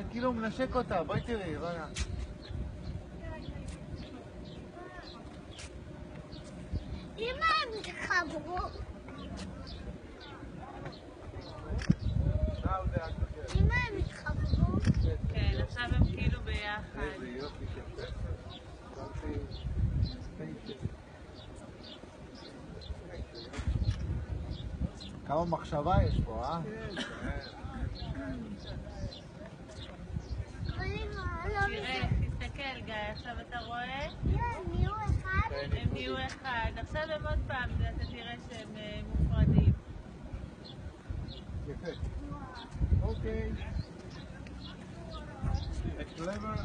כאילו הוא מנשק אותה, בואי תראי, רגע. אמא, הם התחברו. אמא, הם התחברו. כן, עכשיו הם כאילו ביחד. איזה יופי של כמה מחשבה יש פה, אה? תראה, תסתכל גיא, עכשיו אתה רואה? הם נהיו אחד. הם נהיו אחד. עכשיו הם עוד פעם, אתה תראה שהם מופרדים. יפה. אוקיי. A clever